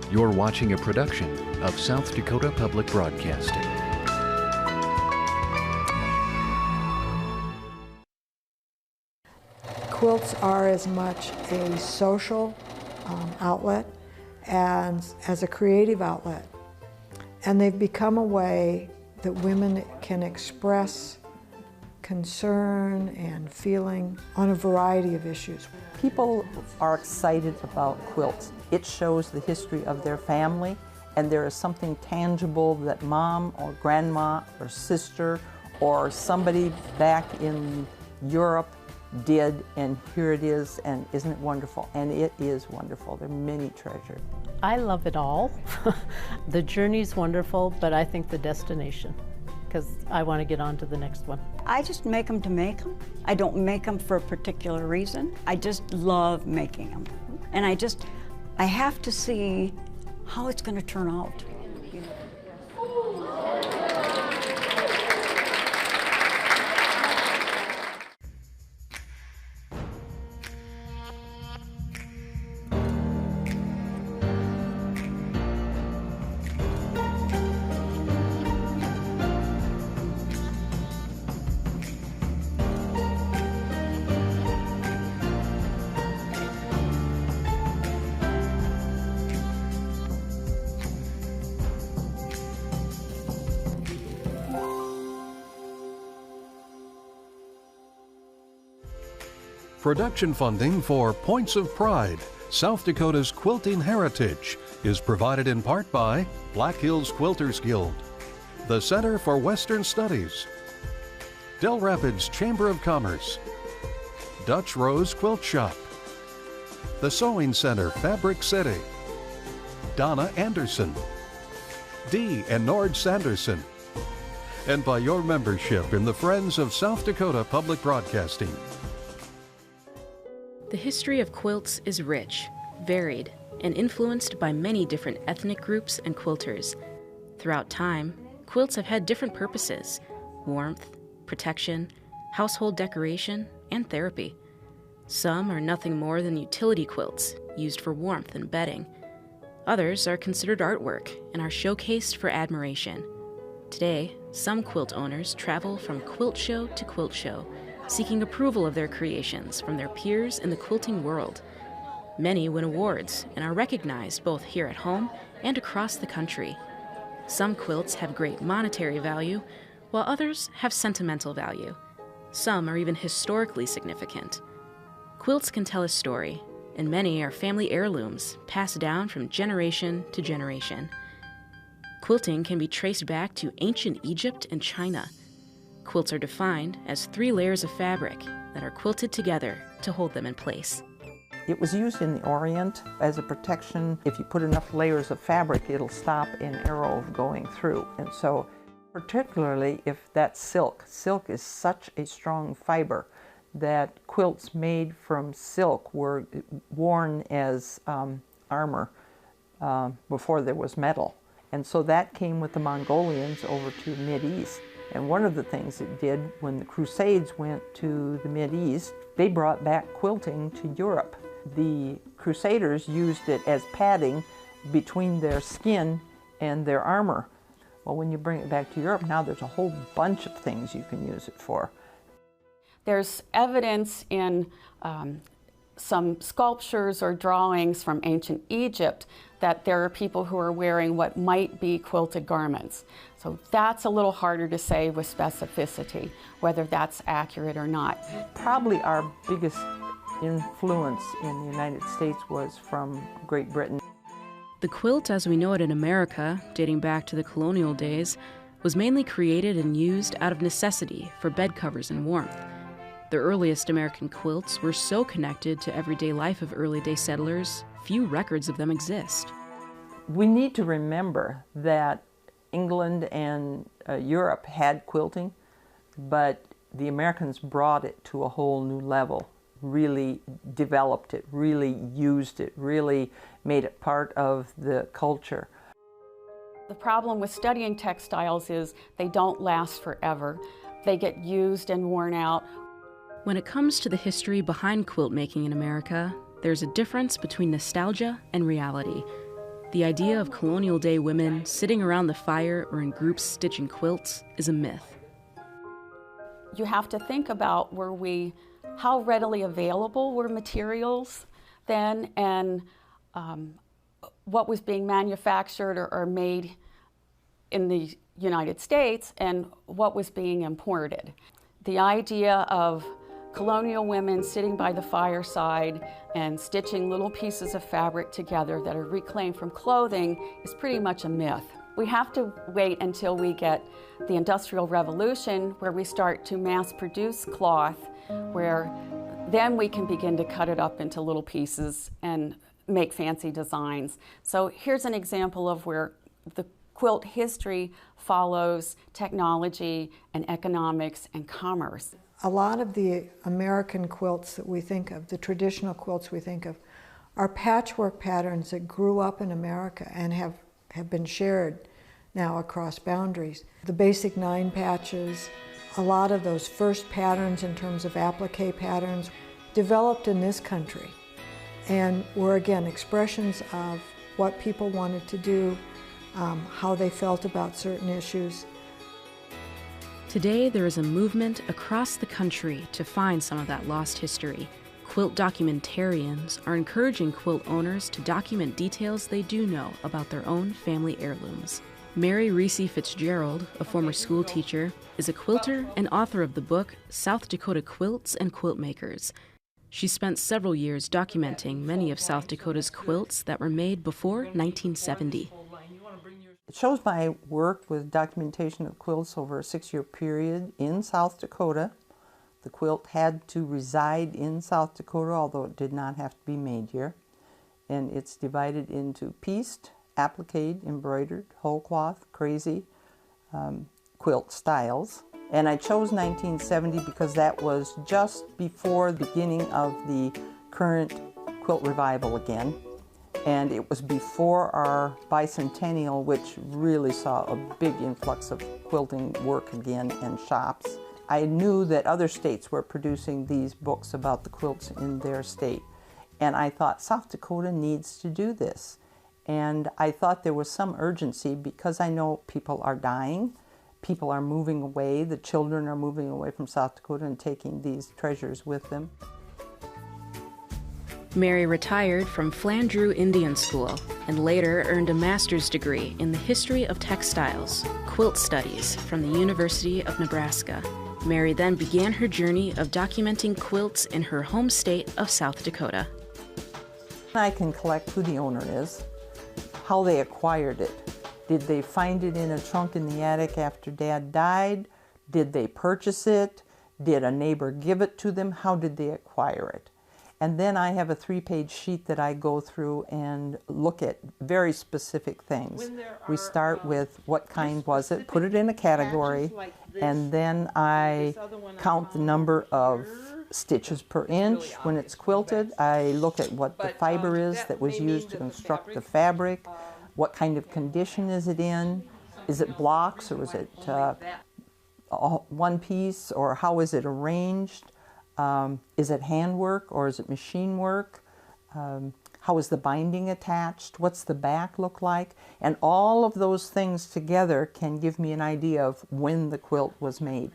You're watching a production of South Dakota Public Broadcasting. Quilts are as much a social outlet as a creative outlet. And they've become a way that women can express concern and feeling on a variety of issues. People are excited about quilts. It shows the history of their family, and there is something tangible that mom or grandma or sister or somebody back in Europe did, and here it is, and isn't it wonderful? And it is wonderful. There are many treasures. I love it all. The journey's wonderful, but I think the destination, because I want to get on to the next one. I just make them to make them. I don't make them for a particular reason. I just love making them. And I have to see how it's going to turn out. Production funding for Points of Pride, South Dakota's quilting heritage, is provided in part by Black Hills Quilters Guild, the Center for Western Studies, Del Rapids Chamber of Commerce, Dutch Rose Quilt Shop, the Sewing Center Fabric City, Donna Anderson, Dee and Nord Sanderson, and by your membership in the Friends of South Dakota Public Broadcasting. The history of quilts is rich, varied, and influenced by many different ethnic groups and quilters. Throughout time, quilts have had different purposes: warmth, protection, household decoration, and therapy. Some are nothing more than utility quilts used for warmth and bedding. Others are considered artwork and are showcased for admiration. Today, some quilt owners travel from quilt show to quilt show, seeking approval of their creations from their peers in the quilting world. Many win awards and are recognized both here at home and across the country. Some quilts have great monetary value, while others have sentimental value. Some are even historically significant. Quilts can tell a story, and many are family heirlooms passed down from generation to generation. Quilting can be traced back to ancient Egypt and China. Quilts are defined as 3 layers of fabric that are quilted together to hold them in place. It was used in the Orient as a protection. If you put enough layers of fabric, it'll stop an arrow going through. And so, particularly if that's silk. Silk is such a strong fiber that quilts made from silk were worn as armor before there was metal. And so that came with the Mongolians over to the Mideast. And one of the things it did when the Crusades went to the Mideast, they brought back quilting to Europe. The Crusaders used it as padding between their skin and their armor. Well, when you bring it back to Europe, now there's a whole bunch of things you can use it for. There's evidence in some sculptures or drawings from ancient Egypt that there are people who are wearing what might be quilted garments. So that's a little harder to say with specificity, whether that's accurate or not. Probably our biggest influence in the United States was from Great Britain. The quilt as we know it in America, dating back to the colonial days, was mainly created and used out of necessity for bed covers and warmth. The earliest American quilts were so connected to everyday life of early-day settlers, few records of them exist. We need to remember that England and Europe had quilting, but the Americans brought it to a whole new level, really developed it, really used it, really made it part of the culture. The problem with studying textiles is they don't last forever. They get used and worn out. When it comes to the history behind quilt making in America, there's a difference between nostalgia and reality. The idea of colonial day women sitting around the fire or in groups stitching quilts is a myth. You have to think about how readily available were materials then, and what was being manufactured or made in the United States and what was being imported. The idea of colonial women sitting by the fireside and stitching little pieces of fabric together that are reclaimed from clothing is pretty much a myth. We have to wait until we get the Industrial Revolution, where we start to mass produce cloth, where then we can begin to cut it up into little pieces and make fancy designs. So here's an example of where the quilt history follows technology and economics and commerce. A lot of the American quilts that we think of, the traditional quilts we think of, are patchwork patterns that grew up in America and have been shared now across boundaries. The basic 9 patches, a lot of those first patterns in terms of applique patterns developed in this country and were again expressions of what people wanted to do, how they felt about certain issues. Today, there is a movement across the country to find some of that lost history. Quilt documentarians are encouraging quilt owners to document details they do know about their own family heirlooms. Mary Reese Fitzgerald, a former school teacher, is a quilter and author of the book South Dakota Quilts and Quilt Makers. She spent several years documenting many of South Dakota's quilts that were made before 1970. It shows my work with documentation of quilts over a 6-year period in South Dakota. The quilt had to reside in South Dakota, although it did not have to be made here. And it's divided into pieced, appliqued, embroidered, whole cloth, crazy quilt styles. And I chose 1970 because that was just before the beginning of the current quilt revival again. And it was before our bicentennial, which really saw a big influx of quilting work again and shops. I knew that other states were producing these books about the quilts in their state. And I thought South Dakota needs to do this. And I thought there was some urgency because I know people are dying, people are moving away, the children are moving away from South Dakota and taking these treasures with them. Mary retired from Flandreau Indian School and later earned a master's degree in the history of textiles, quilt studies from the University of Nebraska. Mary then began her journey of documenting quilts in her home state of South Dakota. I can collect who the owner is, how they acquired it. Did they find it in a trunk in the attic after Dad died? Did they purchase it? Did a neighbor give it to them? How did they acquire it? And then I have a 3-page sheet that I go through and look at very specific things. We start with what kind was it, put it in a category, and then I count the number of stitches per inch when it's quilted. I look at what the fiber is that was used to construct the fabric, what kind of condition is it in, is it blocks or is it one piece, or how is it arranged? Is it handwork or is it machine work? How is the binding attached? What's the back look like? And all of those things together can give me an idea of when the quilt was made.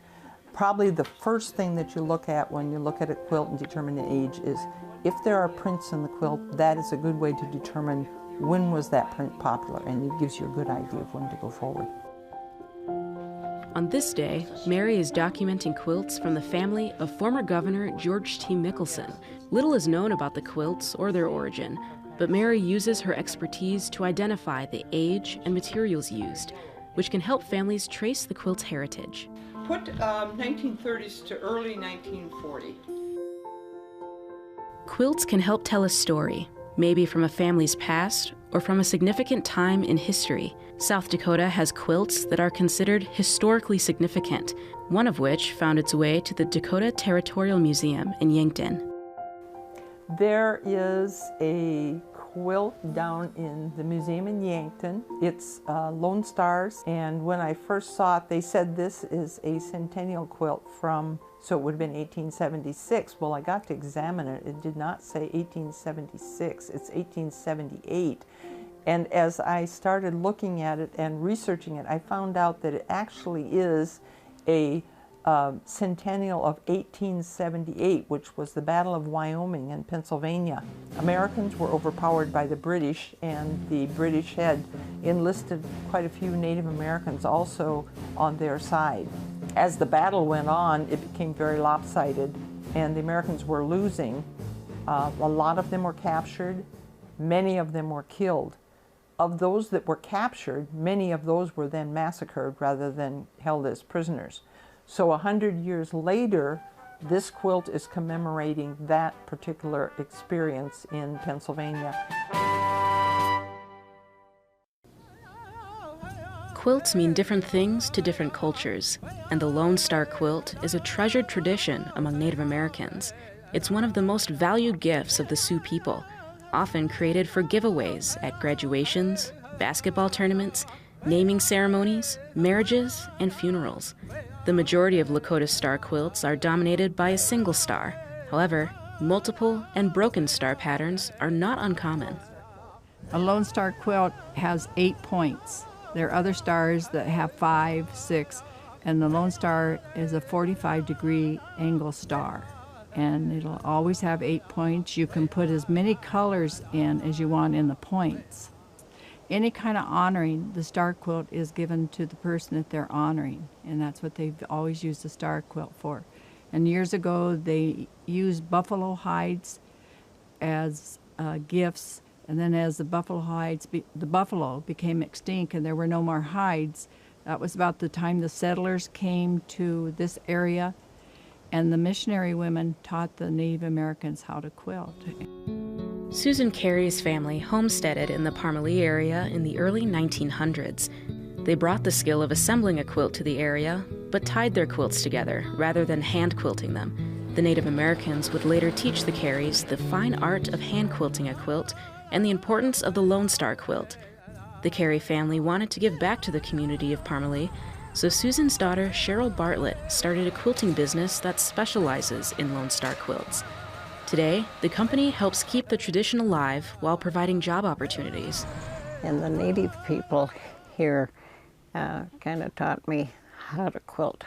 Probably the first thing that you look at when you look at a quilt and determine the age is if there are prints in the quilt, that is a good way to determine when was that print popular, and it gives you a good idea of when to go forward. On this day, Mary is documenting quilts from the family of former Governor George T. Mickelson. Little is known about the quilts or their origin, but Mary uses her expertise to identify the age and materials used, which can help families trace the quilt's heritage. Put 1930s to early 1940. Quilts can help tell a story, maybe from a family's past or from a significant time in history. South Dakota has quilts that are considered historically significant, one of which found its way to the Dakota Territorial Museum in Yankton. There is a quilt down in the museum in Yankton. It's Lone Stars, and when I first saw it, they said this is a centennial quilt from, so it would have been 1876. Well, I got to examine it. It did not say 1876. It's 1878. And as I started looking at it and researching it, I found out that it actually is a centennial of 1878, which was the Battle of Wyoming in Pennsylvania. Americans were overpowered by the British, and the British had enlisted quite a few Native Americans also on their side. As the battle went on, it became very lopsided, and the Americans were losing. A lot of them were captured, many of them were killed. Of those that were captured, many of those were then massacred rather than held as prisoners. So 100 years later, this quilt is commemorating that particular experience in Pennsylvania. Quilts mean different things to different cultures, and the Lone Star quilt is a treasured tradition among Native Americans. It's one of the most valued gifts of the Sioux people, often created for giveaways at graduations, basketball tournaments, naming ceremonies, marriages, and funerals. The majority of Lakota star quilts are dominated by a single star. However, multiple and broken star patterns are not uncommon. A Lone Star quilt has 8 points. There are other stars that have 5, 6, and the Lone Star is a 45-degree angle star. And it'll always have 8 points. You can put as many colors in as you want in the points. Any kind of honoring, the star quilt is given to the person that they're honoring, and that's what they've always used the star quilt for. And years ago, they used buffalo hides as gifts, and then as the buffalo became extinct and there were no more hides, that was about the time the settlers came to this area, and the missionary women taught the Native Americans how to quilt. Susan Carey's family homesteaded in the Parmelee area in the early 1900s. They brought the skill of assembling a quilt to the area, but tied their quilts together rather than hand quilting them. The Native Americans would later teach the Careys the fine art of hand quilting a quilt and the importance of the Lone Star quilt. The Carey family wanted to give back to the community of Parmelee, so Susan's daughter, Cheryl Bartlett, started a quilting business that specializes in Lone Star quilts. Today, the company helps keep the tradition alive while providing job opportunities. And the Native people here kind of taught me how to quilt,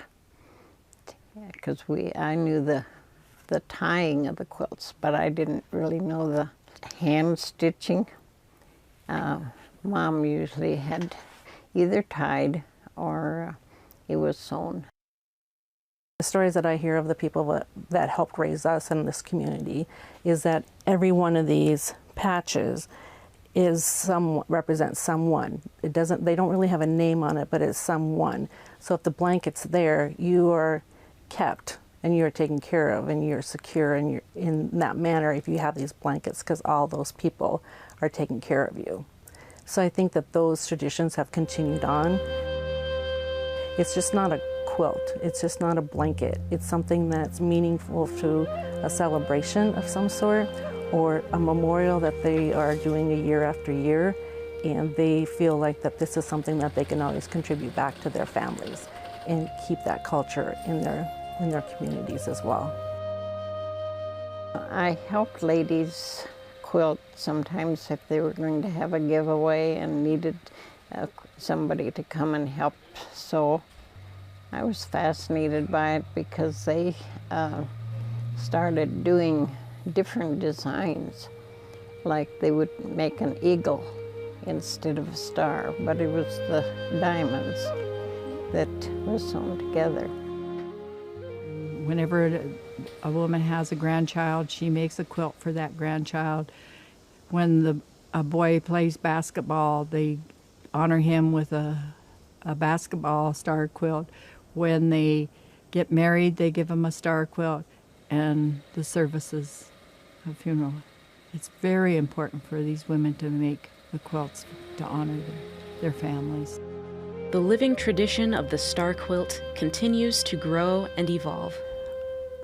because I knew the tying of the quilts, but I didn't really know the hand stitching. Mom usually had either tied or it was sewn. The stories that I hear of the people that helped raise us in this community is that every one of these patches represents someone. They don't really have a name on it, but it's someone. So if the blanket's there, you are kept and you're taken care of and you're secure and you're in that manner if you have these blankets, because all those people are taking care of you. So I think that those traditions have continued on. It's just not a quilt. It's just not a blanket. It's something that's meaningful to a celebration of some sort or a memorial that they are doing a year after year, and they feel like that this is something that they can always contribute back to their families and keep that culture in their communities as well. I helped ladies quilt sometimes if they were going to have a giveaway and needed somebody to come and help sew. I was fascinated by it because they started doing different designs. Like they would make an eagle instead of a star, but it was the diamonds that were sewn together. Whenever a woman has a grandchild, she makes a quilt for that grandchild. When a boy plays basketball, they honor him with a basketball star quilt. When they get married, they give them a star quilt, and the services of funeral. It's very important for these women to make the quilts to honor their families. The living tradition of the star quilt continues to grow and evolve.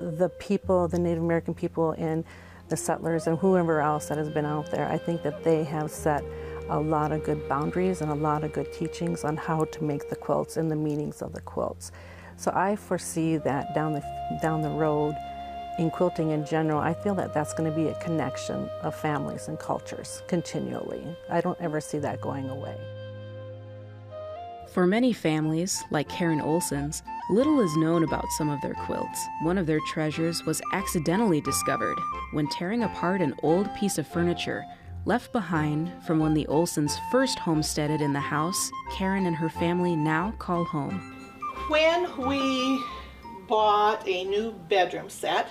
The people, the Native American people and the settlers and whoever else that has been out there, I think that they have set a lot of good boundaries and a lot of good teachings on how to make the quilts and the meanings of the quilts. So I foresee that down the road, in quilting in general, I feel that that's going to be a connection of families and cultures continually. I don't ever see that going away. For many families, like Karen Olson's, little is known about some of their quilts. One of their treasures was accidentally discovered when tearing apart an old piece of furniture left behind from when the Olsons first homesteaded in the house Karen and her family now call home. When we bought a new bedroom set,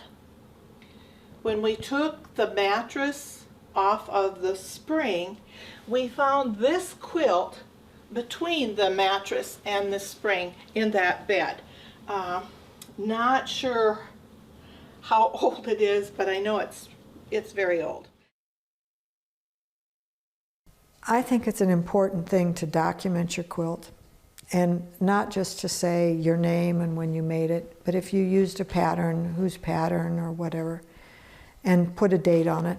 when we took the mattress off of the spring, we found this quilt between the mattress and the spring in that bed. Not sure how old it is, but I know it's very old. I think it's an important thing to document your quilt, and not just to say your name and when you made it, but if you used a pattern, whose pattern or whatever, and put a date on it.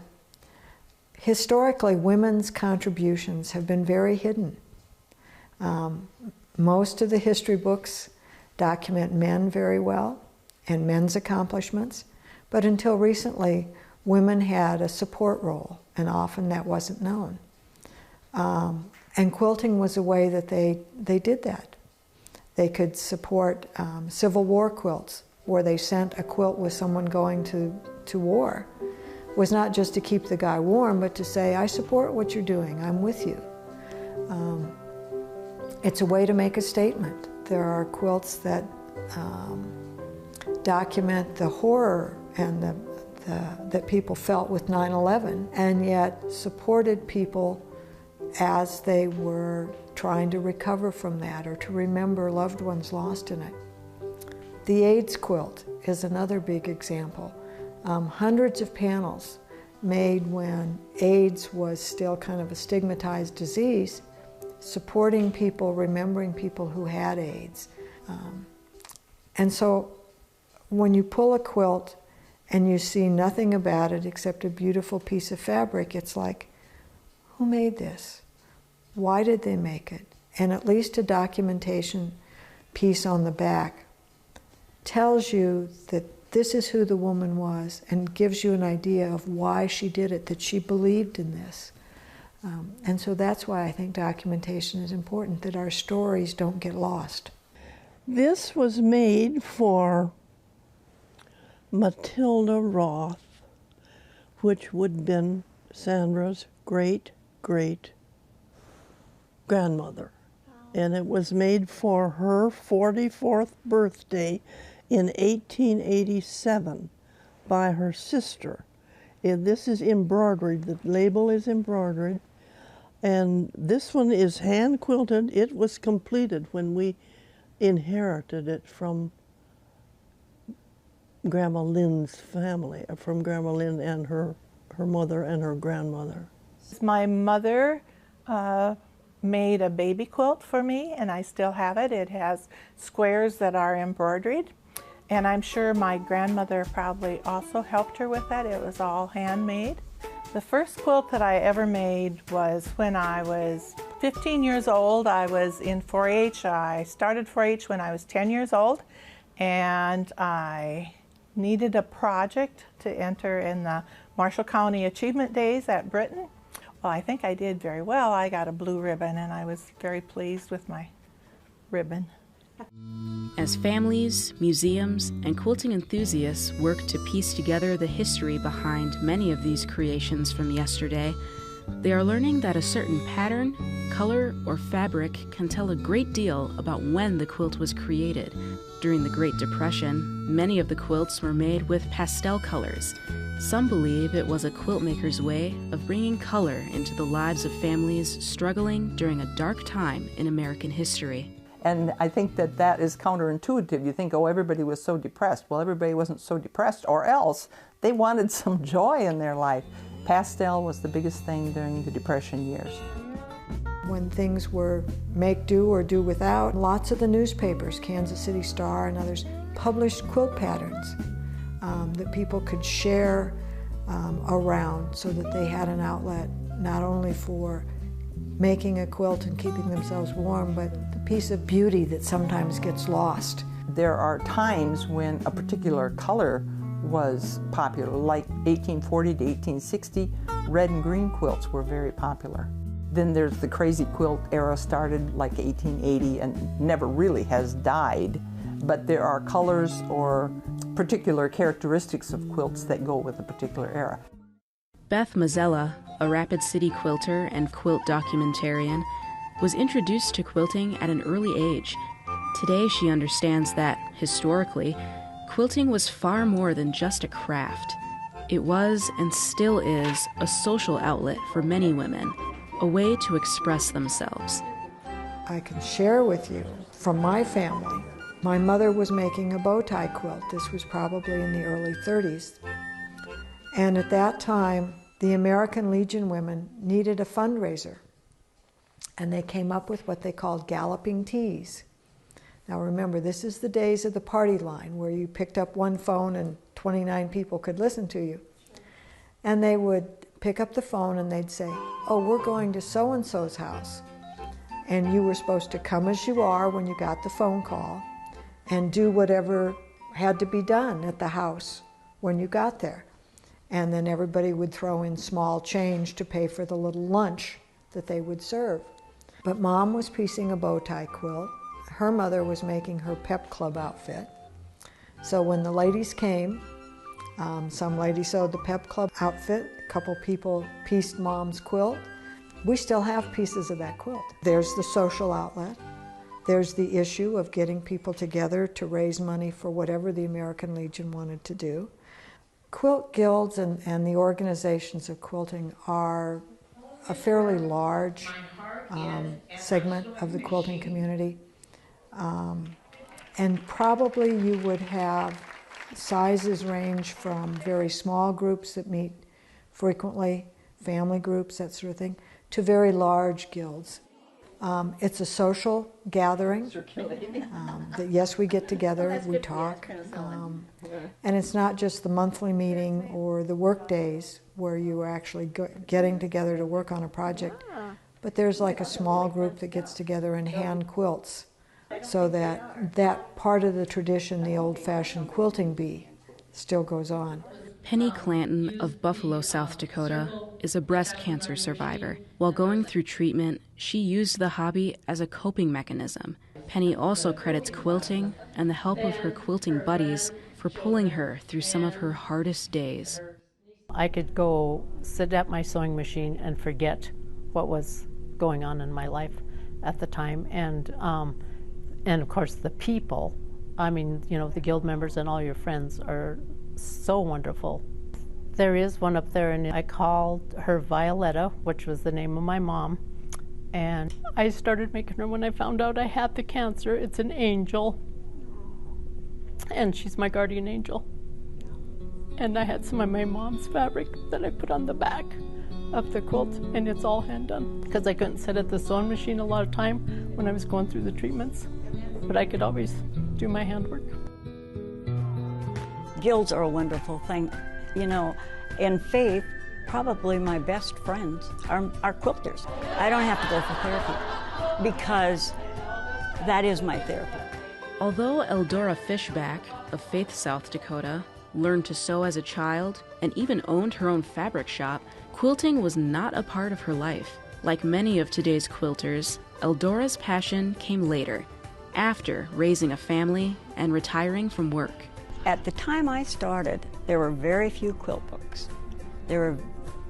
Historically, women's contributions have been very hidden. Most of the history books document men very well and men's accomplishments, but until recently, women had a support role, and often that wasn't known. And quilting was a way that they did that. They could support Civil War quilts, where they sent a quilt with someone going to war. It was not just to keep the guy warm, but to say, I support what you're doing, I'm with you. It's a way to make a statement. There are quilts that document the horror and that people felt with 9/11, and yet supported people as they were trying to recover from that or to remember loved ones lost in it. The AIDS quilt is another big example. Hundreds of panels made when AIDS was still kind of a stigmatized disease, supporting people, remembering people who had AIDS. And so when you pull a quilt and you see nothing about it except a beautiful piece of fabric, it's like, who made this? Why did they make it? And at least a documentation piece on the back tells you that this is who the woman was and gives you an idea of why she did it, that she believed in this. And so that's why I think documentation is important, that our stories don't get lost. This was made for Matilda Roth, which would have been Sandra's great-great-grandmother. And it was made for her 44th birthday in 1887 by her sister. And this is embroidered, the label is embroidered. And this one is hand quilted. It was completed when we inherited it from Grandma Lynn's family, from Grandma Lynn and her mother and her grandmother. My mother made a baby quilt for me, and I still have it. It has squares that are embroidered, and I'm sure my grandmother probably also helped her with that. It was all handmade. The first quilt that I ever made was when I was 15 years old. I was in 4-H. I started 4-H when I was 10 years old, and I needed a project to enter in the Marshall County Achievement Days at Britain. Well, I think I did very well. I got a blue ribbon, and I was very pleased with my ribbon. As families, museums, and quilting enthusiasts work to piece together the history behind many of these creations from yesterday, they are learning that a certain pattern, color, or fabric can tell a great deal about when the quilt was created. During the Great Depression, many of the quilts were made with pastel colors. Some believe it was a quiltmaker's way of bringing color into the lives of families struggling during a dark time in American history. And I think that that is counterintuitive. You think, oh, everybody was so depressed. Well, everybody wasn't so depressed, or else they wanted some joy in their life. Pastel was the biggest thing during the Depression years. When things were make do or do without, lots of the newspapers, Kansas City Star and others, published quilt patterns that people could share around so that they had an outlet not only for making a quilt and keeping themselves warm, but the piece of beauty that sometimes gets lost. There are times when a particular color was popular. Like 1840 to 1860, red and green quilts were very popular. Then there's the crazy quilt era, started like 1880 and never really has died. But there are colors or particular characteristics of quilts that go with a particular era. Beth Mazzella, a Rapid City quilter and quilt documentarian, was introduced to quilting at an early age. Today she understands that, historically, quilting was far more than just a craft. It was, and still is, a social outlet for many women, a way to express themselves. I can share with you from my family. My mother was making a bow tie quilt. This was probably in the early 30s. And at that time, the American Legion women needed a fundraiser. And they came up with what they called galloping tees. Now remember, this is the days of the party line where you picked up one phone and 29 people could listen to you. And they would pick up the phone and they'd say, oh, we're going to so-and-so's house. And you were supposed to come as you are when you got the phone call and do whatever had to be done at the house when you got there. And then everybody would throw in small change to pay for the little lunch that they would serve. But Mom was piecing a bow tie quilt. Her mother was making her pep club outfit. So when the ladies came, some lady sewed the pep club outfit, a couple people pieced Mom's quilt. We still have pieces of that quilt. There's the social outlet. There's the issue of getting people together to raise money for whatever the American Legion wanted to do. Quilt guilds and the organizations of quilting are a fairly large segment of the quilting community. And probably you would have sizes range from very small groups that meet frequently, family groups, that sort of thing, to very large guilds. It's a social gathering. That yes, we get together, we talk. And it's not just the monthly meeting or the work days where you are actually getting together to work on a project, but there's like a small group that gets together and hand quilts, so that part of the tradition, the old-fashioned quilting bee, still goes on. Penny Clanton of Buffalo, South Dakota, is a breast cancer survivor. While going through treatment, she used the hobby as a coping mechanism. Penny also credits quilting and the help of her quilting buddies for pulling her through some of her hardest days. I could go sit at my sewing machine and forget what was going on in my life at the time. And of course the people, I mean, you know, the guild members and all your friends are so wonderful. There is one up there, and I called her Violetta, which was the name of my mom, and I started making her when I found out I had the cancer. It's an angel, and she's my guardian angel. And I had some of my mom's fabric that I put on the back of the quilt, and it's all hand done because I couldn't sit at the sewing machine a lot of time when I was going through the treatments, but I could always do my handwork. Guilds are a wonderful thing. You know, in faith, probably my best friends are quilters. I don't have to go for therapy because that is my therapy. Although Eldora Fishback of Faith, South Dakota, learned to sew as a child and even owned her own fabric shop, quilting was not a part of her life. Like many of today's quilters, Eldora's passion came later, after raising a family and retiring from work. At the time I started, there were very few quilt books. There were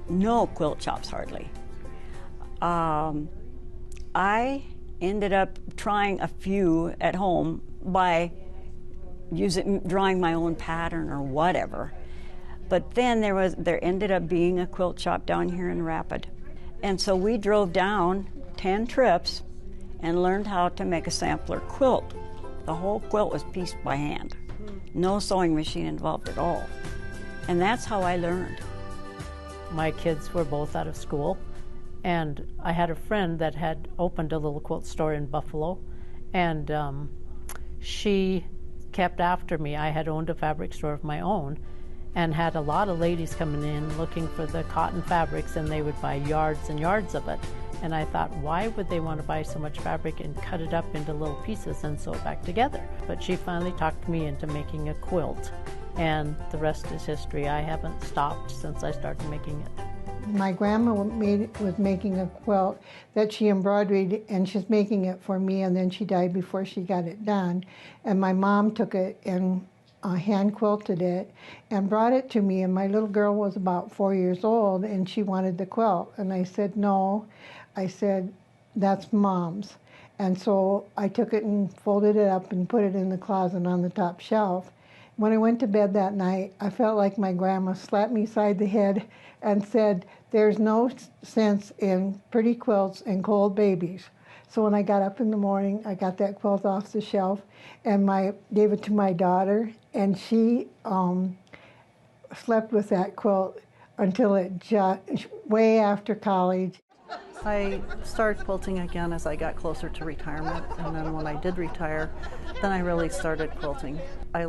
no quilt shops hardly. I ended up trying a few at home by drawing my own pattern or whatever. But then there ended up being a quilt shop down here in Rapid. And so we drove down 10 trips and learned how to make a sampler quilt. The whole quilt was pieced by hand. No sewing machine involved at all. And that's how I learned. My kids were both out of school, and I had a friend that had opened a little quilt store in Buffalo, and she kept after me. I had owned a fabric store of my own and had a lot of ladies coming in looking for the cotton fabrics, and they would buy yards and yards of it. And I thought, why would they want to buy so much fabric and cut it up into little pieces and sew it back together? But she finally talked me into making a quilt. and the rest is history. I haven't stopped since I started making it. My grandma was making a quilt that she embroidered, and she's making it for me, and then she died before she got it done. And my mom took it and hand quilted it and brought it to me, and my little girl was about 4 years old, and she wanted the quilt. And I said, no. I said, that's Mom's. And so I took it and folded it up and put it in the closet on the top shelf. When I went to bed that night, I felt like my grandma slapped me side the head and said, there's no sense in pretty quilts and cold babies. So when I got up in the morning, I got that quilt off the shelf and gave it to my daughter, and she slept with that quilt until way after college. I started quilting again as I got closer to retirement, and then when I did retire, then I really started quilting. I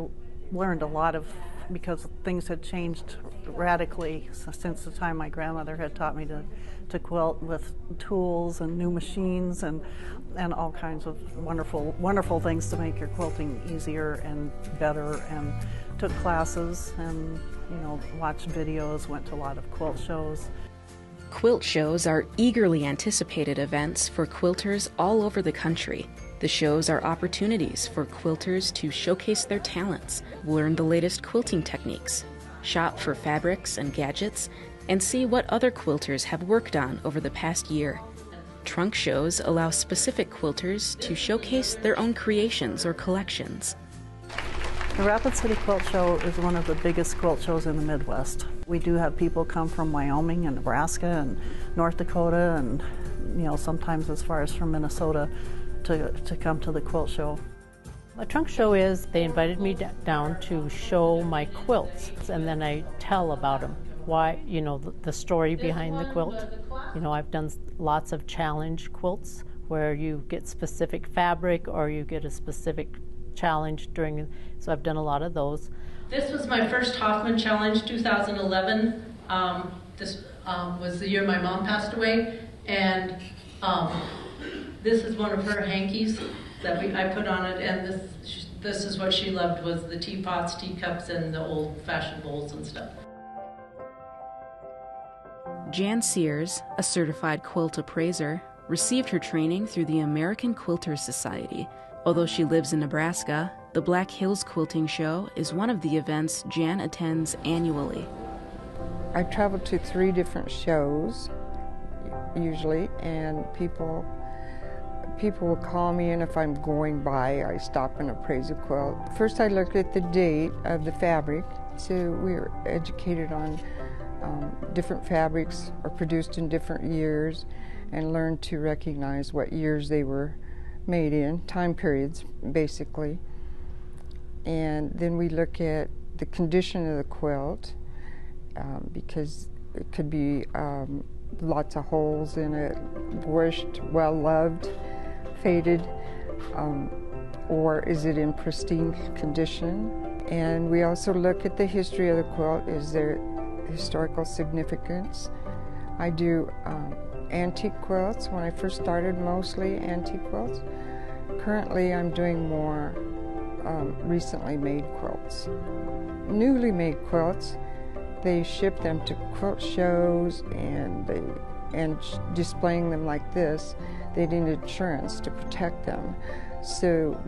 learned a lot because things had changed radically since the time my grandmother had taught me to quilt with tools and new machines and all kinds of wonderful things to make your quilting easier and better, and took classes and watched videos, went to a lot of quilt shows. Quilt shows are eagerly anticipated events for quilters all over the country. The shows are opportunities for quilters to showcase their talents, learn the latest quilting techniques, shop for fabrics and gadgets, and see what other quilters have worked on over the past year. Trunk shows allow specific quilters to showcase their own creations or collections. The Rapid City Quilt Show is one of the biggest quilt shows in the Midwest. We do have people come from Wyoming and Nebraska and North Dakota, and sometimes as far as from Minnesota to come to the quilt show. A trunk show is, they invited me down to show my quilts, and then I tell about them. Why, the story behind the quilt. I've done lots of challenge quilts where you get specific fabric or you get a specific challenge so I've done a lot of those. This was my first Hoffman Challenge, 2011. This was the year my mom passed away, and this is one of her hankies that I put on it, and this is what she loved, was the teapots, teacups, and the old-fashioned bowls and stuff. Jan Sears, a certified quilt appraiser, received her training through the American Quilters Society. Although she lives in Nebraska, the Black Hills Quilting Show is one of the events Jan attends annually. I travel to 3 different shows, usually, and people will call me, and if I'm going by, I stop and appraise a quilt. First I look at the date of the fabric, so we're educated on different fabrics are produced in different years, and learn to recognize what years they were made in, time periods basically. And then we look at the condition of the quilt, because it could be lots of holes in it, washed, well loved, faded, or is it in pristine condition? And we also look at the history of the quilt. Is there historical significance? I do antique quilts. When I first started, mostly antique quilts. Currently I'm doing more recently made quilts. Newly made quilts, they ship them to quilt shows, and displaying them like this, they need insurance to protect them. So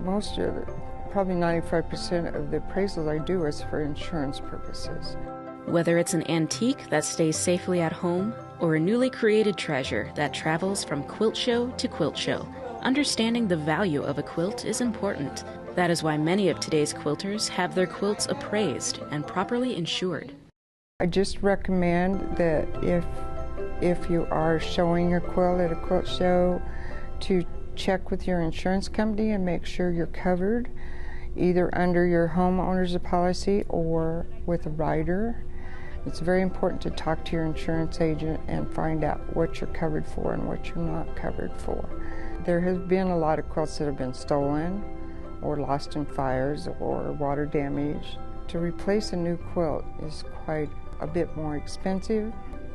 probably 95% of the appraisals I do is for insurance purposes. Whether it's an antique that stays safely at home or a newly created treasure that travels from quilt show to quilt show, understanding the value of a quilt is important. That is why many of today's quilters have their quilts appraised and properly insured. I just recommend that if you are showing your quilt at a quilt show, to check with your insurance company and make sure you're covered, either under your homeowner's policy or with a rider. It's very important to talk to your insurance agent and find out what you're covered for and what you're not covered for. There has been a lot of quilts that have been stolen or lost in fires or water damage. To replace a new quilt is quite a bit more expensive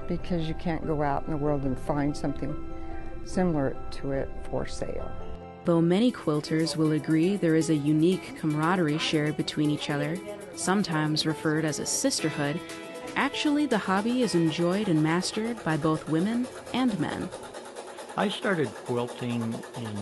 because you can't go out in the world and find something similar to it for sale. Though many quilters will agree there is a unique camaraderie shared between each other, sometimes referred as a sisterhood, actually the hobby is enjoyed and mastered by both women and men. I started quilting in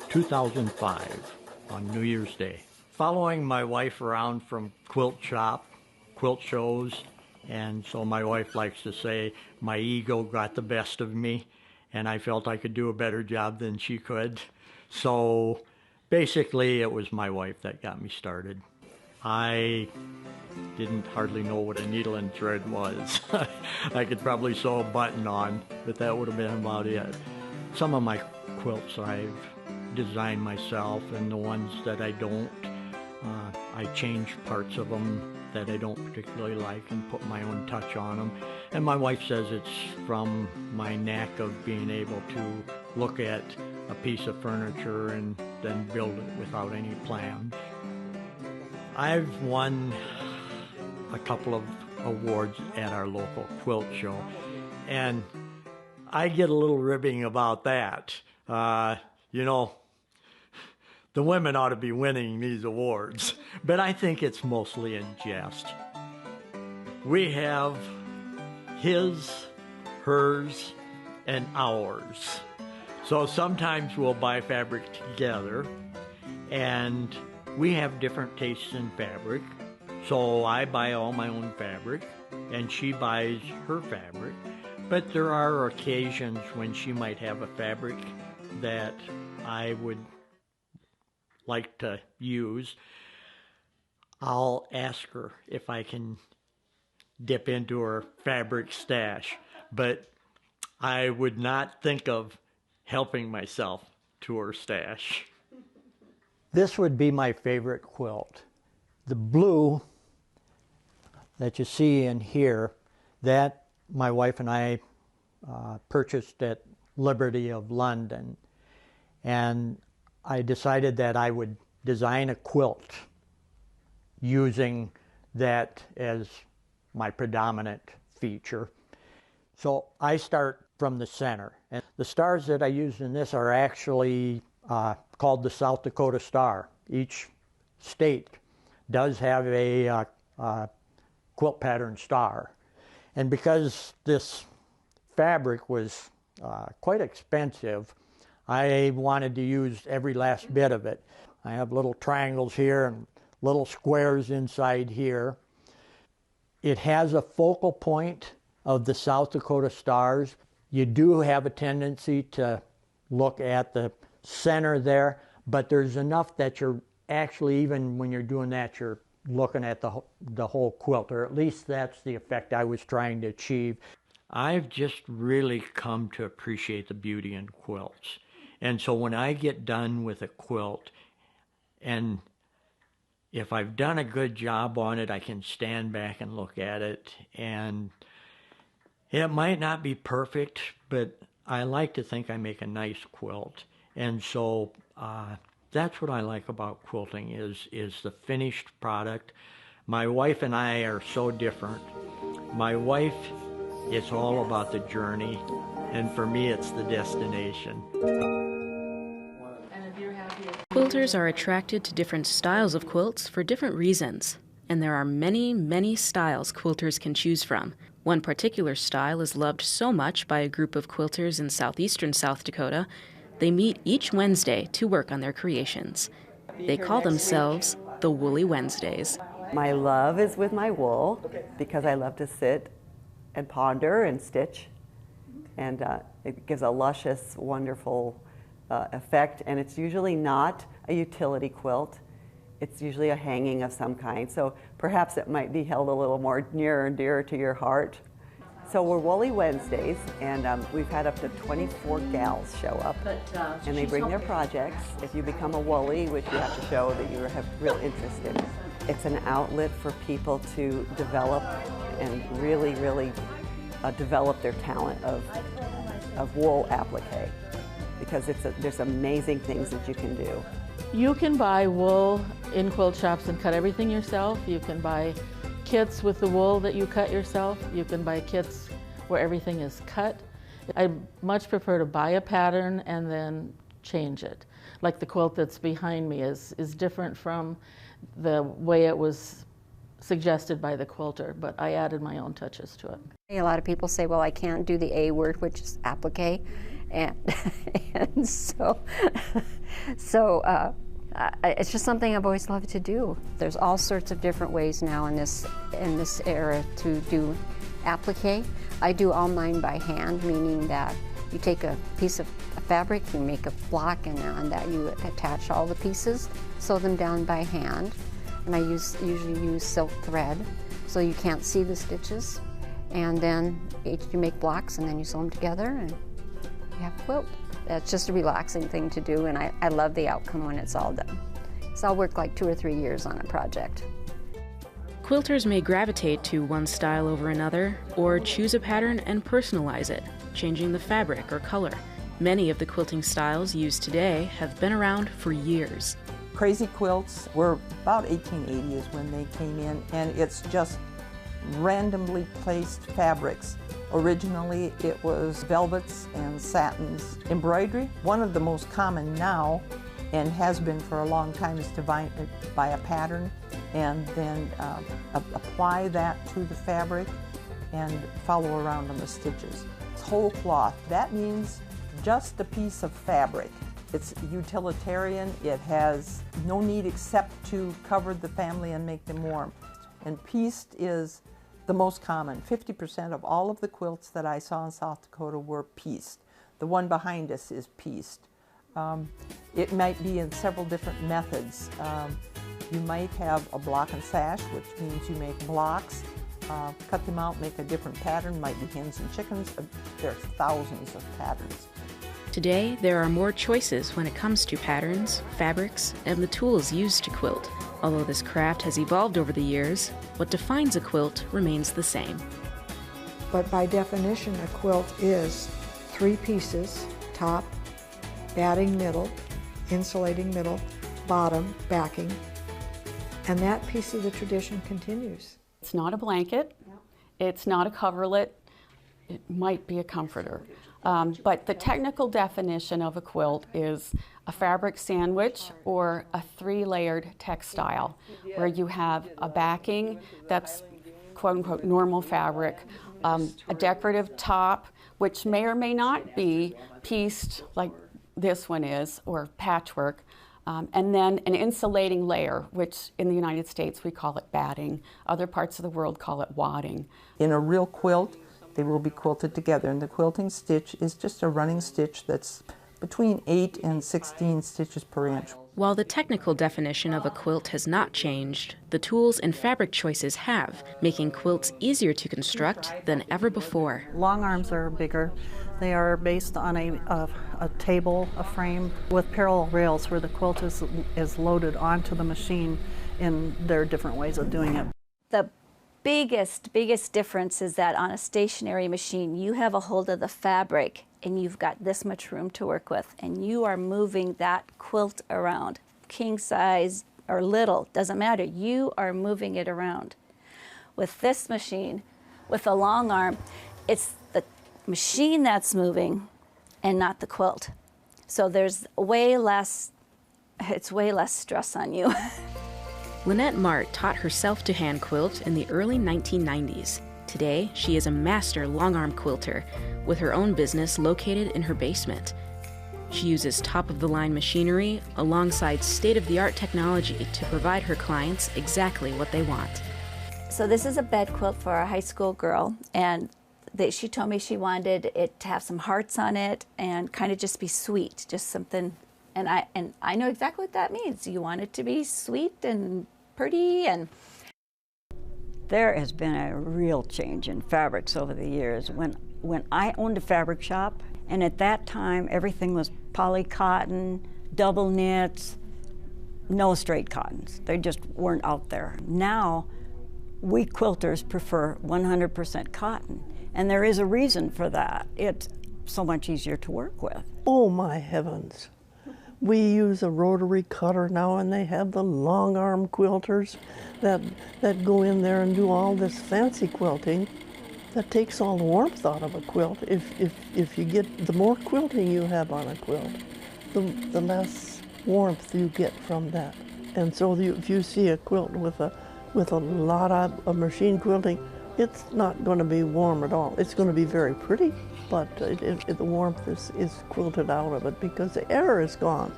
2005 on New Year's Day. Following my wife around from quilt shop, quilt shows, and so my wife likes to say my ego got the best of me and I felt I could do a better job than she could. So basically it was my wife that got me started. I didn't hardly know what a needle and thread was. I could probably sew a button on, but that would have been about it. Some of my quilts I've designed myself, and the ones that I don't, I change parts of them that I don't particularly like and put my own touch on them. And my wife says it's from my knack of being able to look at a piece of furniture and then build it without any plans. I've won a couple of awards at our local quilt show, and I get a little ribbing about that. You know, the women ought to be winning these awards, but I think it's mostly in jest. We have his, hers, and ours. So sometimes we'll buy fabric together, and we have different tastes in fabric. So I buy all my own fabric, and she buys her fabric. But there are occasions when she might have a fabric that I would like to use. I'll ask her if I can dip into her fabric stash, but I would not think of helping myself to her stash. This would be my favorite quilt. The blue that you see in here, that my wife and I purchased at Liberty of London, and I decided that I would design a quilt using that as my predominant feature. So I start from the center, and the stars that I use in this are actually called the South Dakota Star. Each state does have a quilt pattern star, and because this fabric was quite expensive, I wanted to use every last bit of it. I have little triangles here and little squares inside here. It has a focal point of the South Dakota stars. You do have a tendency to look at the center there, but there's enough that you're actually, even when you're doing that, you're looking at the whole quilt, or at least that's the effect I was trying to achieve. I've just really come to appreciate the beauty in quilts. And so when I get done with a quilt, and if I've done a good job on it, I can stand back and look at it, and it might not be perfect, but I like to think I make a nice quilt. And so that's what I like about quilting is the finished product. My wife and I are so different. My wife, it's all about the journey, and for me it's the destination. Quilters are attracted to different styles of quilts for different reasons, and there are many, many styles quilters can choose from. One particular style is loved so much by a group of quilters in southeastern South Dakota, they meet each Wednesday to work on their creations. They call themselves the Woolly Wednesdays. My love is with my wool because I love to sit and ponder and stitch, and it gives a luscious, wonderful effect, and it's usually not a utility quilt. It's usually a hanging of some kind, so perhaps it might be held a little more near and dear to your heart. So we're Woolly Wednesdays, and we've had up to 24 gals show up, and they bring their projects. If you become a Woolly, which you have to show that you have real interest in, it's an outlet for people to develop and really, really develop their talent of wool applique, because there's amazing things that you can do. You can buy wool in quilt shops and cut everything yourself. You can buy kits with the wool that you cut yourself. You can buy kits where everything is cut. I much prefer to buy a pattern and then change it. Like the quilt that's behind me is different from the way it was suggested by the quilter, but I added my own touches to it. A lot of people say, well, I can't do the A word, which is applique, and so it's just something I've always loved to do. There's all sorts of different ways now in this era to do applique. I do all mine by hand, meaning that you take a piece of fabric, you make a block, and on that you attach all the pieces, sew them down by hand. And I usually use silk thread, so you can't see the stitches. And then you make blocks, and then you sew them together, and you have a quilt. It's just a relaxing thing to do, and I love the outcome when it's all done. So I'll work like 2 or 3 years on a project. Quilters may gravitate to one style over another, or choose a pattern and personalize it, changing the fabric or color. Many of the quilting styles used today have been around for years. Crazy quilts were about 1880 is when they came in, and it's just randomly placed fabrics. Originally it was velvets and satins. Embroidery, one of the most common now, and has been for a long time, is to buy a pattern and then apply that to the fabric and follow around on the stitches. It's whole cloth. That means just a piece of fabric. It's utilitarian. It has no need except to cover the family and make them warm. And pieced is the most common. 50% of all of the quilts that I saw in South Dakota were pieced. The one behind us is pieced. It might be in several different methods. You might have a block and sash, which means you make blocks, cut them out, make a different pattern, might be hens and chickens. There's thousands of patterns. Today, there are more choices when it comes to patterns, fabrics, and the tools used to quilt. Although this craft has evolved over the years, what defines a quilt remains the same. But by definition, a quilt is 3 pieces, top, batting middle, insulating middle, bottom, backing, and that piece of the tradition continues. It's not a blanket, it's not a coverlet, it might be a comforter. But the technical definition of a quilt is a fabric sandwich or a 3-layered textile, where you have a backing that's quote-unquote normal fabric, a decorative top, which may or may not be pieced like this one is, or patchwork, and then an insulating layer, which in the United States we call it batting. Other parts of the world call it wadding. In a real quilt, they will be quilted together, and the quilting stitch is just a running stitch that's between 8 and 16 stitches per inch. While the technical definition of a quilt has not changed, the tools and fabric choices have, making quilts easier to construct than ever before. Long arms are bigger. They are based on a table, a frame, with parallel rails where the quilt is loaded onto the machine, and there are different ways of doing it. The biggest difference is that on a stationary machine, you have a hold of the fabric and you've got this much room to work with, and you are moving that quilt around, king size or little, doesn't matter, you are moving it around. With this machine, with a long arm, it's the machine that's moving and not the quilt. So there's it's way less stress on you. Lynette Mart taught herself to hand quilt in the early 1990s. Today, she is a master long-arm quilter with her own business located in her basement. She uses top-of-the-line machinery alongside state-of-the-art technology to provide her clients exactly what they want. So this is a bed quilt for a high school girl, and she told me she wanted it to have some hearts on it and kind of just be sweet, just something. And I know exactly what that means. You want it to be sweet and pretty. And there has been a real change in fabrics over the years. When I owned a fabric shop, and at that time everything was poly cotton, double knits, no straight cottons. They just weren't out there. Now, we quilters prefer 100% cotton, and there is a reason for that. It's so much easier to work with. Oh my heavens. We use a rotary cutter now, and they have the long arm quilters that go in there and do all this fancy quilting that takes all the warmth out of a quilt. If you get, the more quilting you have on a quilt, the less warmth you get from that. And so if you see a quilt with a with a lot of machine quilting, it's not going to be warm at all. It's going to be very pretty, but the warmth is quilted out of it because the air is gone.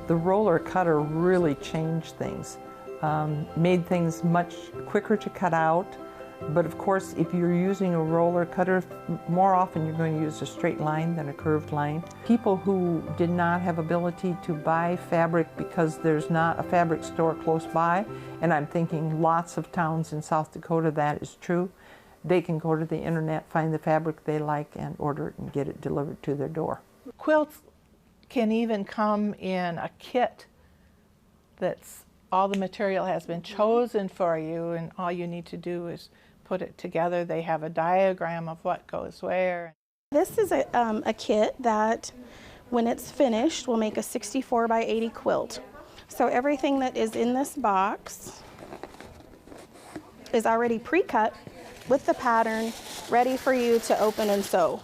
The roller cutter really changed things, made things much quicker to cut out. But of course, if you're using a roller cutter, more often you're going to use a straight line than a curved line. People who did not have ability to buy fabric because there's not a fabric store close by, and I'm thinking lots of towns in South Dakota that is true, they can go to the internet, find the fabric they like, and order it and get it delivered to their door. Quilts can even come in a kit that's all the material has been chosen for you, and all you need to do is put it together. They have a diagram of what goes where. This is a kit that, when it's finished, will make a 64 by 80 quilt. So everything that is in this box is already pre-cut with the pattern, ready for you to open and sew.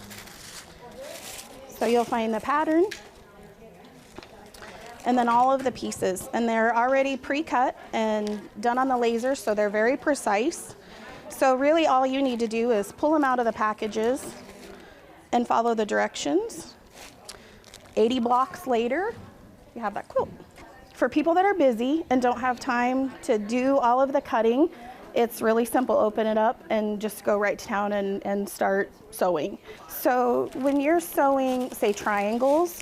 So you'll find the pattern, and then all of the pieces, and they're already pre-cut and done on the laser, so they're very precise. So really all you need to do is pull them out of the packages and follow the directions. 80 blocks later, you have that quilt. For people that are busy and don't have time to do all of the cutting, it's really simple. Open it up and just go right to town and start sewing. So when you're sewing, say, triangles,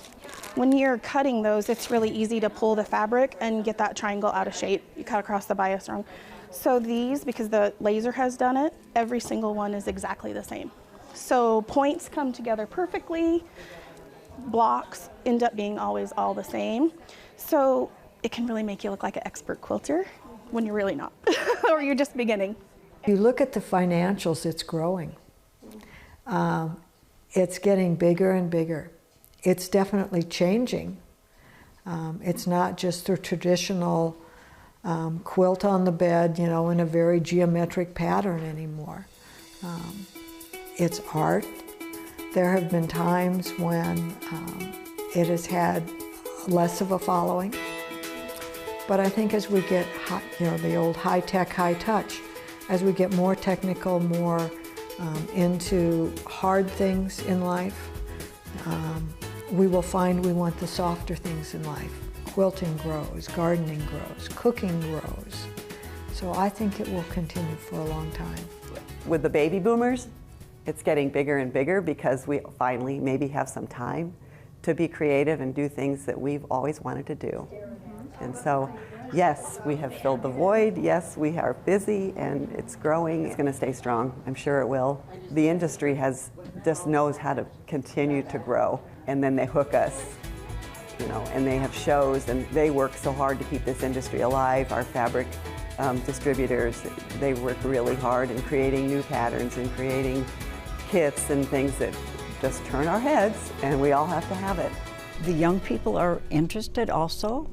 when you're cutting those, it's really easy to pull the fabric and get that triangle out of shape. You cut across the bias wrong. So these, because the laser has done it, every single one is exactly the same. So points come together perfectly. Blocks end up being always all the same. So it can really make you look like an expert quilter when you're really not, or you're just beginning. If you look at the financials, it's growing. It's getting bigger and bigger. It's definitely changing. It's not just the traditional quilt on the bed, you know, in a very geometric pattern anymore. It's art. There have been times when it has had less of a following. But I think as we get, you know, the old high-tech, high-touch, as we get more technical, more into hard things in life, we will find we want the softer things in life. Quilting grows, gardening grows, cooking grows. So I think it will continue for a long time. With the baby boomers, it's getting bigger and bigger because we finally maybe have some time to be creative and do things that we've always wanted to do. And so, yes, we have filled the void. Yes, we are busy and it's growing. It's going to stay strong. I'm sure it will. The industry just knows how to continue to grow, and then they hook us. You know, and they have shows, and they work so hard to keep this industry alive. Our fabric distributors, they work really hard in creating new patterns and creating kits and things that just turn our heads, and we all have to have it. The young people are interested also.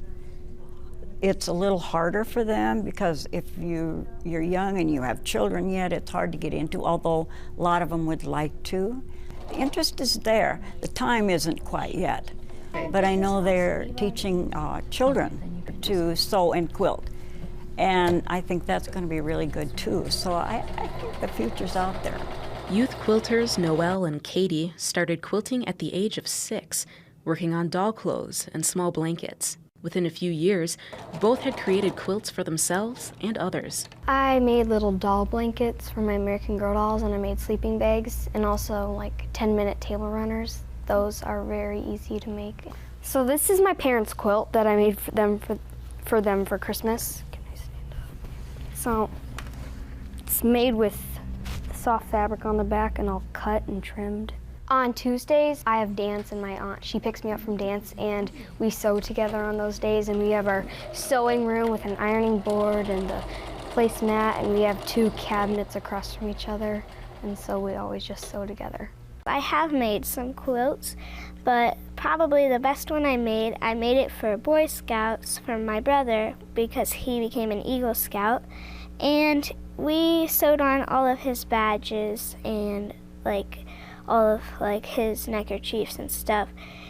It's a little harder for them because if you're young and you have children yet, it's hard to get into, although a lot of them would like to. The interest is there. The time isn't quite yet. But I know they're teaching children to sew and quilt. And I think that's going to be really good too. So I think the future's out there. Youth quilters Noelle and Katie started quilting at the age of 6, working on doll clothes and small blankets. Within a few years, both had created quilts for themselves and others. I made little doll blankets for my American Girl dolls, and I made sleeping bags, and also like 10-minute table runners. Those are very easy to make. So this is my parents' quilt that I made for them for Christmas. Can I stand up? So it's made with soft fabric on the back and all cut and trimmed. On Tuesdays, I have dance, and my aunt, she picks me up from dance, and we sew together on those days, and we have our sewing room with an ironing board and a placemat, and we have 2 cabinets across from each other, and so we always just sew together. I have made some quilts, but probably the best one I made it for Boy Scouts for my brother because he became an Eagle Scout, and we sewed on all of his badges and all of his neckerchiefs and stuff,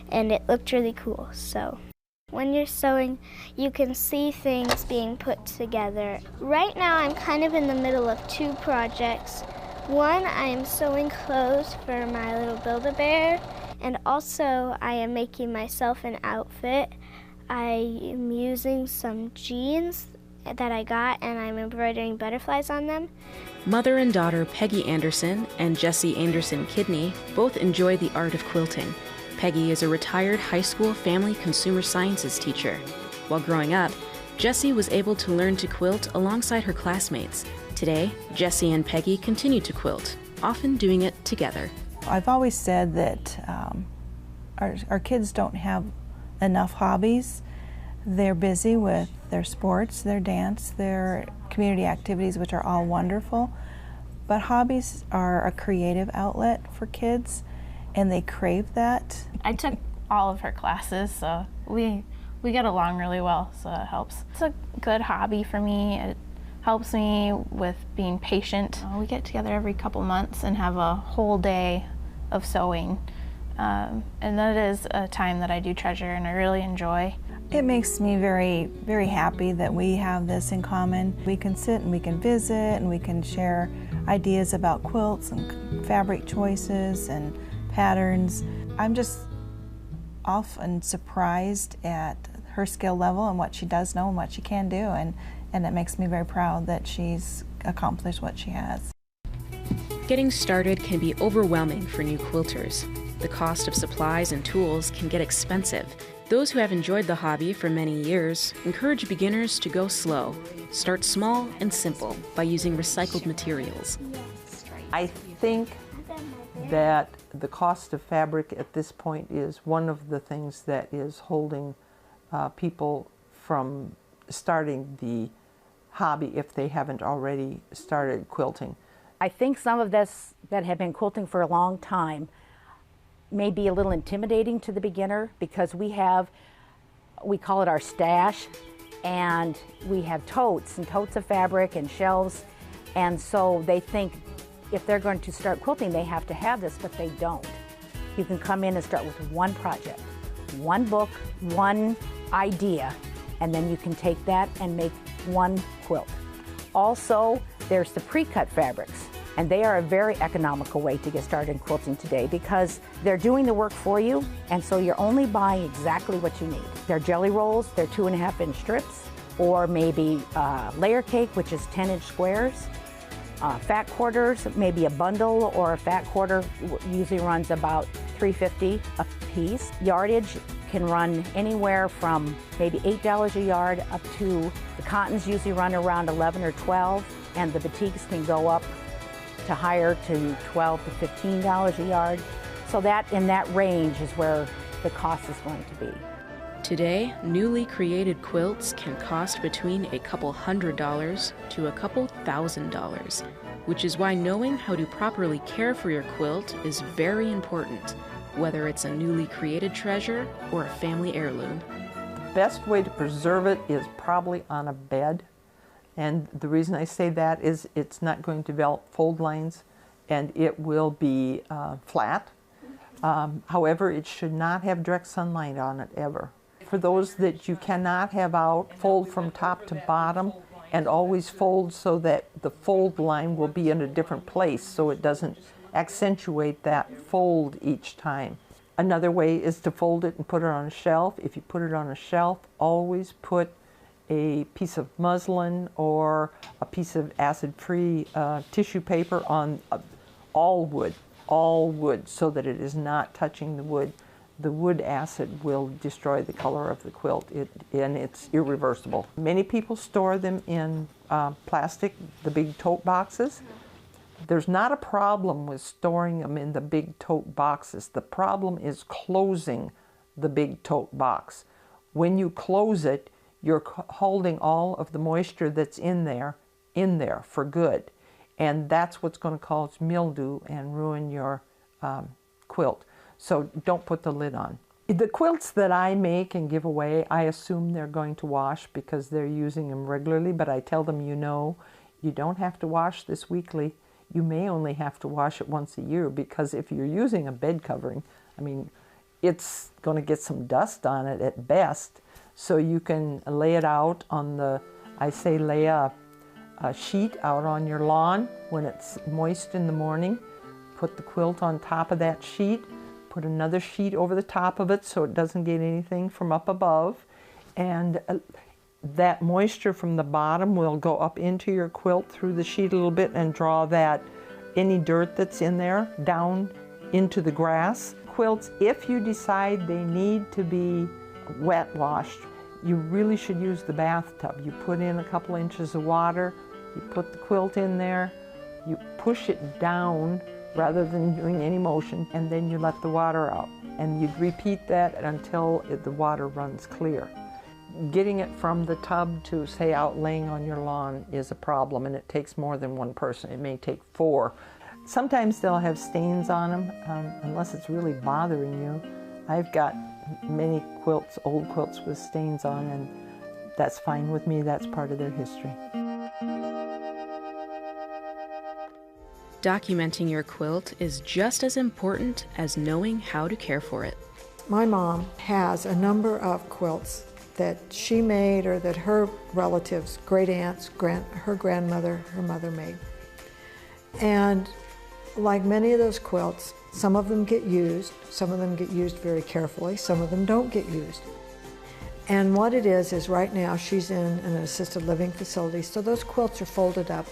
and it looked really cool. So When you're sewing, you can see things being put together. Right now, I'm kind of in the middle of two projects. One, I am sewing clothes for my little Build-A-Bear, and also I am making myself an outfit. I am using some jeans that I got, and I'm embroidering butterflies on them. Mother and daughter Peggy Anderson and Jessie Anderson Kidney both enjoy the art of quilting. Peggy is a retired high school family consumer sciences teacher. While growing up, Jessie was able to learn to quilt alongside her classmates. Today, Jessie and Peggy continue to quilt, often doing it together. I've always said that our kids don't have enough hobbies. They're busy with their sports, their dance, their community activities, which are all wonderful. But hobbies are a creative outlet for kids, and they crave that. I took all of her classes, so we get along really well, so it helps. It's a good hobby for me. It helps me with being patient. We get together every couple months and have a whole day of sewing. And that is a time that I do treasure and I really enjoy. It makes me very, very happy that we have this in common. We can sit and we can visit and we can share ideas about quilts and fabric choices and patterns. I'm just often surprised at her skill level and what she does know and what she can do, and it makes me very proud that she's accomplished what she has. Getting started can be overwhelming for new quilters. The cost of supplies and tools can get expensive. Those who have enjoyed the hobby for many years encourage beginners to go slow. Start small and simple by using recycled materials. I think that the cost of fabric at this point is one of the things that is holding people from starting the hobby if they haven't already started quilting. I think some of us that have been quilting for a long time may be a little intimidating to the beginner because we call it our stash, and we have totes and totes of fabric and shelves, and so they think if they're going to start quilting they have to have this, but they don't. You can come in and start with one project, one book, one idea, and then you can take that and make one quilt. Also, there's the pre-cut fabrics, and they are a very economical way to get started in quilting today because they're doing the work for you, and so you're only buying exactly what you need. They're jelly rolls, they're 2.5-inch strips, or maybe layer cake, which is 10-inch squares. Fat quarters, maybe a bundle or a fat quarter usually runs about $3.50 a piece. Yardage can run anywhere from maybe $8 a yard up to, the cottons usually run around 11 or 12, and the batiks can go up to higher to $12 to $15 a yard. So that in that range is where the cost is going to be. Today, newly created quilts can cost between a couple $100s to a couple $1,000, which is why knowing how to properly care for your quilt is very important, whether it's a newly created treasure or a family heirloom. The best way to preserve it is probably on a bed, and the reason I say that is it's not going to develop fold lines and it will be flat. However, it should not have direct sunlight on it ever. For those that you cannot have out, fold from top to bottom and always fold so that the fold line will be in a different place so it doesn't accentuate that fold each time. Another way is to fold it and put it on a shelf. If you put it on a shelf, always put a piece of muslin or a piece of acid-free tissue paper on all wood, so that it is not touching the wood. The wood acid will destroy the color of the quilt, and it's irreversible. Many people store them in plastic, the big tote boxes. There's not a problem with storing them in the big tote boxes. The problem is closing the big tote box. When you close it, you're holding all of the moisture that's in there for good. And that's what's going to cause mildew and ruin your quilt. So don't put the lid on. The quilts that I make and give away, I assume they're going to wash because they're using them regularly, but I tell them, you don't have to wash this weekly. You may only have to wash it once a year, because if you're using a bed covering, it's going to get some dust on it at best. So you can lay it out on the, I say lay a sheet out on your lawn when it's moist in the morning. Put the quilt on top of that sheet. Put another sheet over the top of it so it doesn't get anything from up above. And that moisture from the bottom will go up into your quilt through the sheet a little bit and draw that, any dirt that's in there, down into the grass. Quilts, if you decide they need to be wet washed, you really should use the bathtub. You put in a couple inches of water, you put the quilt in there, you push it down rather than doing any motion, and then you let the water out. And you'd repeat that until the water runs clear. Getting it from the tub to, say, out laying on your lawn is a problem, and it takes more than one person. It may take 4. Sometimes they'll have stains on them, unless it's really bothering you. I've got many quilts, old quilts with stains on, and that's fine with me. That's part of their history. Documenting your quilt is just as important as knowing how to care for it. My mom has a number of quilts that she made or that her relatives, great aunts, her grandmother, her mother made. And like many of those quilts, some of them get used, some of them get used very carefully, some of them don't get used. And what it is right now she's in an assisted living facility, so those quilts are folded up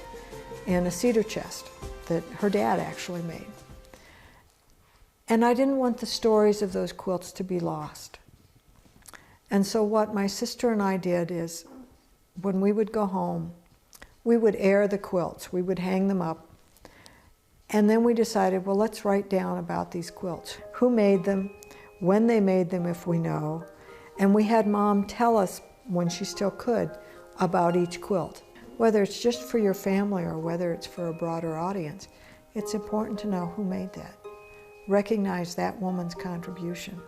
in a cedar chest that her dad actually made. And I didn't want the stories of those quilts to be lost. And so what my sister and I did is, when we would go home, we would air the quilts. We would hang them up. And then we decided, well, let's write down about these quilts. Who made them, when they made them, if we know. And we had Mom tell us, when she still could, about each quilt. Whether it's just for your family or whether it's for a broader audience, it's important to know who made that. Recognize that woman's contribution.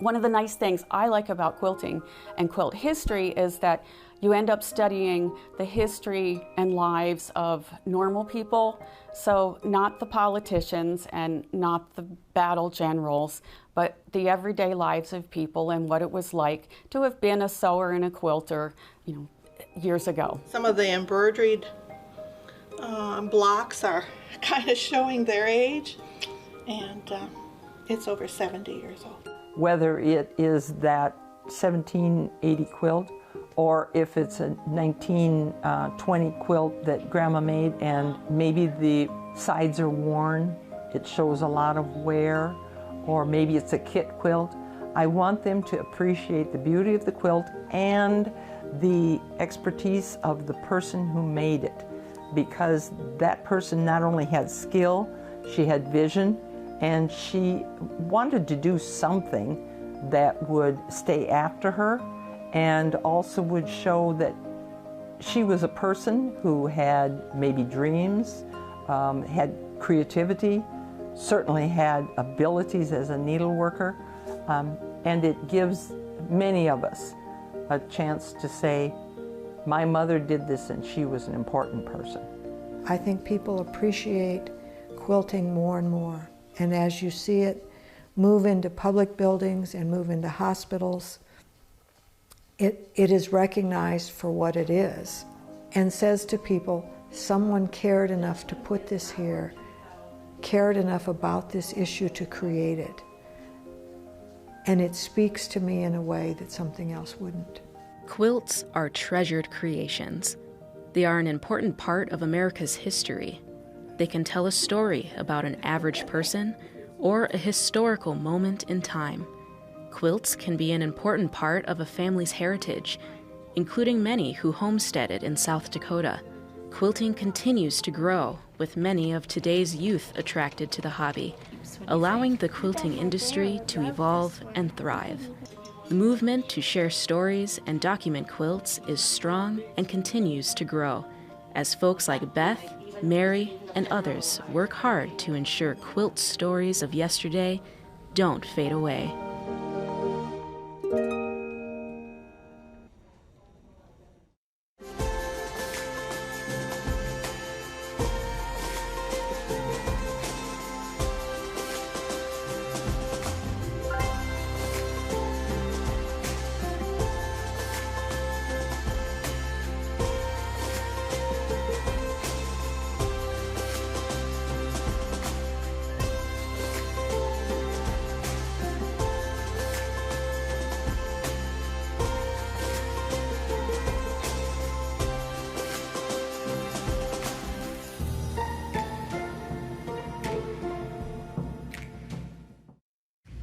One of the nice things I like about quilting and quilt history is that you end up studying the history and lives of normal people. So not the politicians and not the battle generals, but the everyday lives of people and what it was like to have been a sewer and a quilter, years ago. Some of the embroidered blocks are kind of showing their age, and it's over 70 years old. Whether it is that 1780 quilt or if it's a 1920 quilt that Grandma made and maybe the sides are worn, it shows a lot of wear, or maybe it's a kit quilt, I want them to appreciate the beauty of the quilt and the expertise of the person who made it, because that person not only had skill, she had vision, and she wanted to do something that would stay after her and also would show that she was a person who had maybe dreams, had creativity, certainly had abilities as a needleworker, and it gives many of us a chance to say, my mother did this and she was an important person. I think people appreciate quilting more and more. And as you see it move into public buildings and move into hospitals, it is recognized for what it is and says to people, someone cared enough to put this here, cared enough about this issue to create it. And it speaks to me in a way that something else wouldn't. Quilts are treasured creations. They are an important part of America's history. They can tell a story about an average person or a historical moment in time. Quilts can be an important part of a family's heritage, including many who homesteaded in South Dakota. Quilting continues to grow, with many of today's youth attracted to the hobby, allowing the quilting industry to evolve and thrive. The movement to share stories and document quilts is strong and continues to grow, as folks like Beth, Mary, and others work hard to ensure quilt stories of yesterday don't fade away.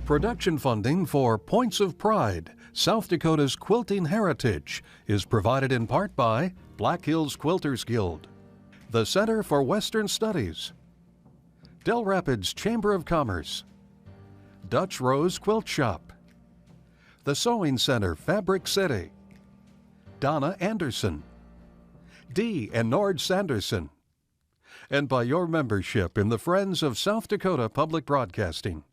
Production funding for Points of Pride, South Dakota's Quilting Heritage, is provided in part by Black Hills Quilters Guild, the Center for Western Studies, Del Rapids Chamber of Commerce, Dutch Rose Quilt Shop, the Sewing Center Fabric City, Donna Anderson, Dee and Nord Sanderson, and by your membership in the Friends of South Dakota Public Broadcasting.